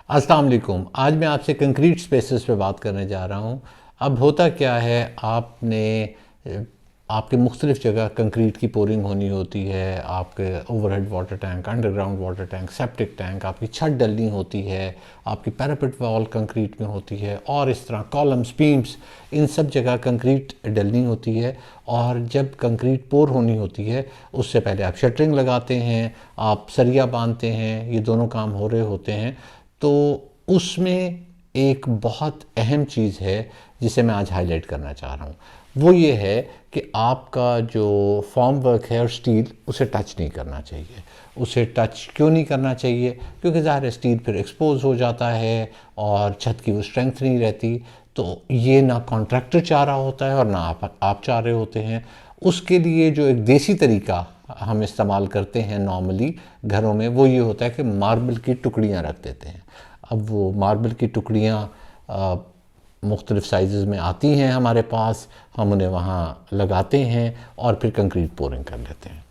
अस्सलाम वालेकुम। आज मैं आपसे कंक्रीट स्पेसेस पे बात करने जा रहा हूँ। अब होता क्या है, आपके मुख्तलिफ़ जगह कंक्रीट की पोरिंग होनी होती है। आपके overhead water tank, underground water tank, septic tank, आपकी छत डलनी होती है, आपकी पैरापेट वॉल कंक्रीट में होती है और इस तरह कॉलम्स, बीम्स, इन सब जगह कंक्रीट डलनी होती है। और जब कंक्रीट पोर होनी होती है उससे पहले आप शटरिंग लगाते हैं, आप सरिया बांधते हैं, ये दोनों काम हो रहे होते हैं। तो उसमें एक बहुत अहम चीज़ है जिसे मैं आज हाईलाइट करना चाह रहा हूँ। वो ये है कि आपका जो फॉर्म वर्क है और स्टील, उसे टच नहीं करना चाहिए। उसे टच क्यों नहीं करना चाहिए? क्योंकि ज़ाहिर है स्टील फिर एक्सपोज हो जाता है और छत की वो स्ट्रेंथ नहीं रहती। तो ये ना कॉन्ट्रैक्टर चाह रहा होता है और ना आप चाह रहे होते हैं। उसके लिए जो एक देसी तरीका हम इस्तेमाल करते हैं नॉर्मली घरों में, वो ये होता है कि मार्बल की टुकड़ियाँ रख देते हैं। अब वो मार्बल की टुकड़ियाँ मुख्तलिफ़ साइज़ में आती हैं हमारे पास, हम उन्हें वहाँ लगाते हैं और फिर कंक्रीट पोरिंग कर लेते हैं।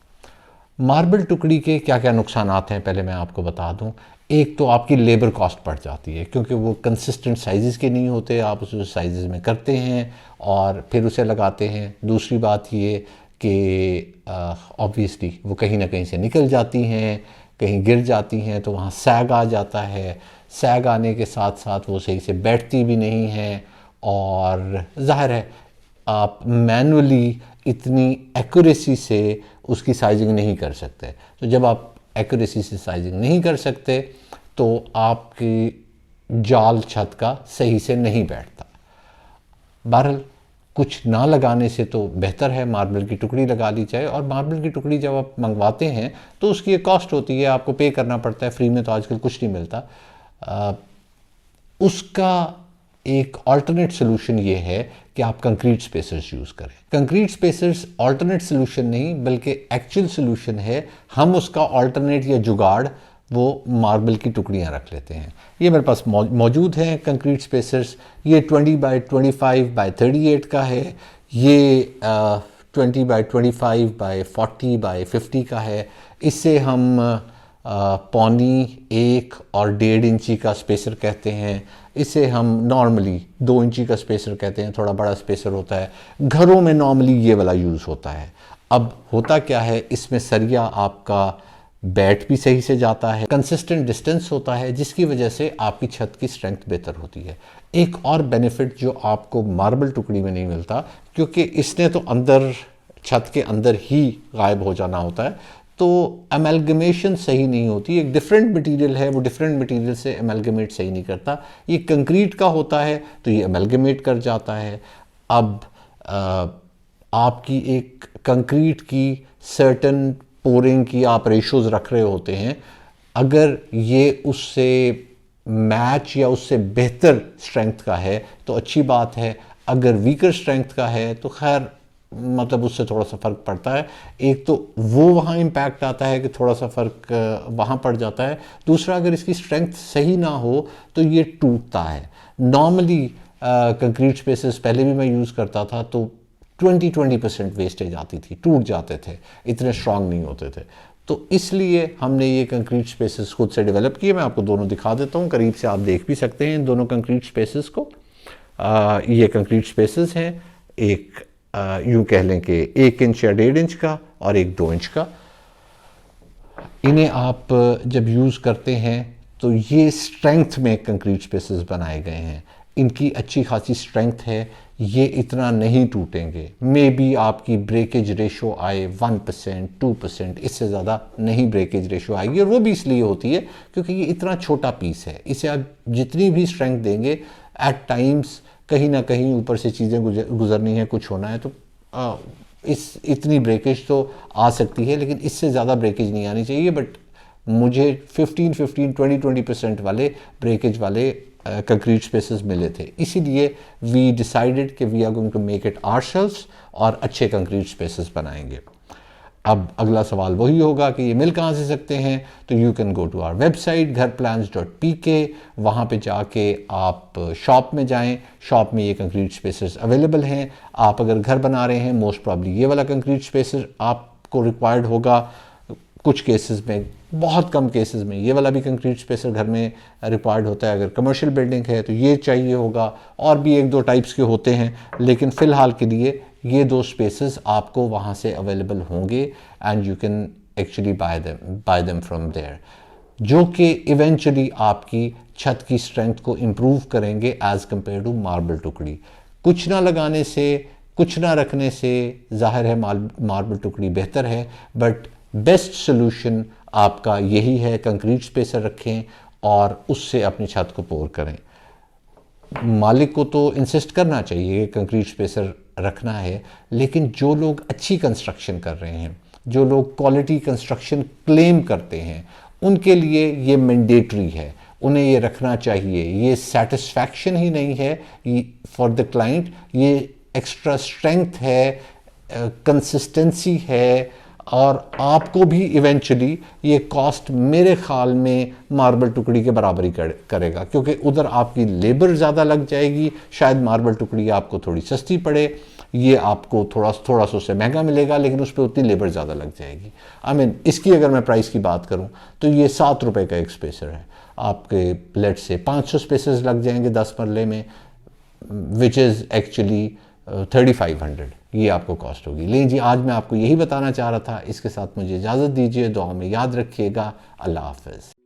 मार्बल टुकड़ी के क्या क्या नुकसानात हैं पहले मैं आपको बता दूं। एक तो आपकी लेबर कॉस्ट बढ़ जाती है क्योंकि वो कंसिस्टेंट साइज़ के नहीं होते, आप उसे साइज़ में करते हैं और फिर उसे लगाते हैं। दूसरी बात ये कि ऑब्वियसली वो कहीं ना कहीं से निकल जाती हैं, कहीं गिर जाती हैं तो वहाँ सैग आ जाता है। सैग आने के साथ साथ वो सही से बैठती भी नहीं है और ज़ाहिर है आप मैनुअली इतनी एक्यूरेसी से उसकी साइजिंग नहीं कर सकते। तो जब आप एक्यूरेसी से साइजिंग नहीं कर सकते तो आपकी जाल छत का सही से नहीं बैठता। बहरहाल कुछ ना लगाने से तो बेहतर है मार्बल की टुकड़ी लगा ली जाए। और मार्बल की टुकड़ी जब आप मंगवाते हैं तो उसकी एक कॉस्ट होती है, आपको पे करना पड़ता है। फ्री में तो आजकल कुछ नहीं मिलता। उसका एक अल्टरनेट सोल्यूशन ये है कि आप कंक्रीट स्पेसर्स यूज़ करें। कंक्रीट स्पेसर्स अल्टरनेट सोल्यूशन नहीं बल्कि एक्चुअल सोल्यूशन है। हम उसका अल्टरनेट या जुगाड़ वो मार्बल की टुकड़ियाँ रख लेते हैं। ये मेरे पास मौजूद हैं कंक्रीट स्पेसर्स। ये 20x25x38 का है, ये 20x25x40x50 का है। इससे हम पौनी 1 और 1.5 इंची का स्पेसर कहते हैं। इसे हम नॉर्मली 2 इंची का स्पेसर कहते हैं, थोड़ा बड़ा स्पेसर होता है। घरों में नॉर्मली ये वाला यूज़ होता है। अब होता क्या है, इसमें सरिया आपका बैठ भी सही से जाता है, कंसिस्टेंट डिस्टेंस होता है, जिसकी वजह से आपकी छत की स्ट्रेंथ बेहतर होती है। एक और बेनिफिट जो आपको मार्बल टुकड़ी में नहीं मिलता, क्योंकि इसने तो अंदर छत के अंदर ही गायब हो जाना होता है, तो अमेलगमेशन सही नहीं होती। एक डिफरेंट मटेरियल है, वो डिफरेंट मटेरियल से अमेलगमेट सही नहीं करता। ये कंक्रीट का होता है तो ये अमेलगमेट कर जाता है। अब आपकी एक कंक्रीट की सर्टन पोरिंग की आप रेशोज़ रख रहे होते हैं, अगर ये उससे मैच या उससे बेहतर स्ट्रेंथ का है तो अच्छी बात है। अगर वीकर स्ट्रेंथ का है तो खैर मतलब उससे थोड़ा सा फ़र्क पड़ता है। एक तो वो वहाँ इम्पैक्ट आता है कि थोड़ा सा फ़र्क वहाँ पड़ जाता है। दूसरा, अगर इसकी स्ट्रेंथ सही ना हो तो ये टूटता है। नॉर्मली कंक्रीट स्पेसेस पहले भी मैं यूज़ करता था तो 20% वेस्टेज आती थी, टूट जाते थे, इतने स्ट्रांग नहीं होते थे। तो इसलिए हमने ये कंक्रीट स्पेसेस खुद से डेवलप किए। मैं आपको दोनों दिखा देता हूँ, करीब से आप देख भी सकते हैं इन दोनों कंक्रीट स्पेसेस को। ये कंक्रीट स्पेसेस हैं, एक यूँ कह लें कि 1 इंच या 1.5 इंच का और एक 2 इंच का। इन्हें आप जब यूज़ करते हैं तो ये स्ट्रेंथ में कंक्रीट स्पेसेस बनाए गए हैं। इनकी अच्छी खासी स्ट्रेंथ है, ये इतना नहीं टूटेंगे। मे बी आपकी ब्रेकेज रेशो आए 1%, 2%, इससे ज़्यादा नहीं ब्रेकेज रेशो आएगी। और वो भी इसलिए होती है क्योंकि ये इतना छोटा पीस है। इसे आप जितनी भी स्ट्रेंथ देंगे, एट टाइम्स कहीं ना कहीं ऊपर से चीज़ें गुजरनी है, कुछ होना है, तो इतनी ब्रेकेज तो आ सकती है, लेकिन इससे ज़्यादा ब्रेकेज नहीं आनी चाहिए। बट मुझे 15-15, 20% वाले ब्रेकेज वाले कंक्रीट स्पेसेस मिले थे। इसीलिए वी डिसाइडेड कि we are going to make it ourselves और अच्छे कंक्रीट स्पेसेस बनाएंगे। अब अगला सवाल वही होगा कि ये मिल कहाँ से सकते हैं। तो you can go to our website gharplans.pk। वहाँ पे जाके आप शॉप में जाएं, शॉप में ये कंक्रीट स्पेसेस अवेलेबल हैं। आप अगर घर बना रहे हैं, मोस्ट प्रॉब्ली ये वाला कंक्रीट स्पेसर आपको रिक्वायर्ड होगा। कुछ केसेस में, बहुत कम केसेस में ये वाला भी कंक्रीट स्पेसर घर में रिक्वायर्ड होता है। अगर कमर्शियल बिल्डिंग है तो ये चाहिए होगा, और भी एक दो टाइप्स के होते हैं, लेकिन फ़िलहाल के लिए ये दो स्पेसेस आपको वहाँ से अवेलेबल होंगे and you can actually buy them from there, जो कि इवेंचुअली आपकी छत की स्ट्रेंथ को इम्प्रूव करेंगे एज़ कम्पेयर टू मार्बल टुकड़ी। कुछ ना लगाने से, कुछ ना रखने से जाहिर है मार्बल टुकड़ी बेहतर है, बट बेस्ट सोल्यूशन आपका यही है, कंक्रीट स्पेसर रखें और उससे अपनी छत को पोर करें। मालिक को तो इंसिस्ट करना चाहिए कि कंक्रीट स्पेसर रखना है, लेकिन जो लोग अच्छी कंस्ट्रक्शन कर रहे हैं, जो लोग क्वालिटी कंस्ट्रक्शन क्लेम करते हैं, उनके लिए ये मैंडेटरी है, उन्हें ये रखना चाहिए। ये सेटिस्फैक्शन ही नहीं है फॉर द क्लाइंट, ये एक्स्ट्रा स्ट्रेंथ है, कंसिस्टेंसी है, और आपको भी इवेंचुअली ये कॉस्ट मेरे ख्याल में मार्बल टुकड़ी के बराबर ही करेगा, क्योंकि उधर आपकी लेबर ज़्यादा लग जाएगी। शायद मार्बल टुकड़ी आपको थोड़ी सस्ती पड़े, ये आपको थोड़ा सा उससे महंगा मिलेगा, लेकिन उस पर उतनी लेबर ज़्यादा लग जाएगी। आई मीन इसकी अगर मैं प्राइस की बात करूं तो ये 7 रुपये का एक स्पेसर है, आपके लेट से 500 स्पेसर्स लग जाएंगे 10 मरले में, विच इज़ एक्चुअली 3500 ये आपको कॉस्ट होगी। लेकिन जी आज मैं आपको यही बताना चाह रहा था। इसके साथ मुझे इजाज़त दीजिए, दुआ में याद रखिएगा। अल्लाह हाफ़िज़।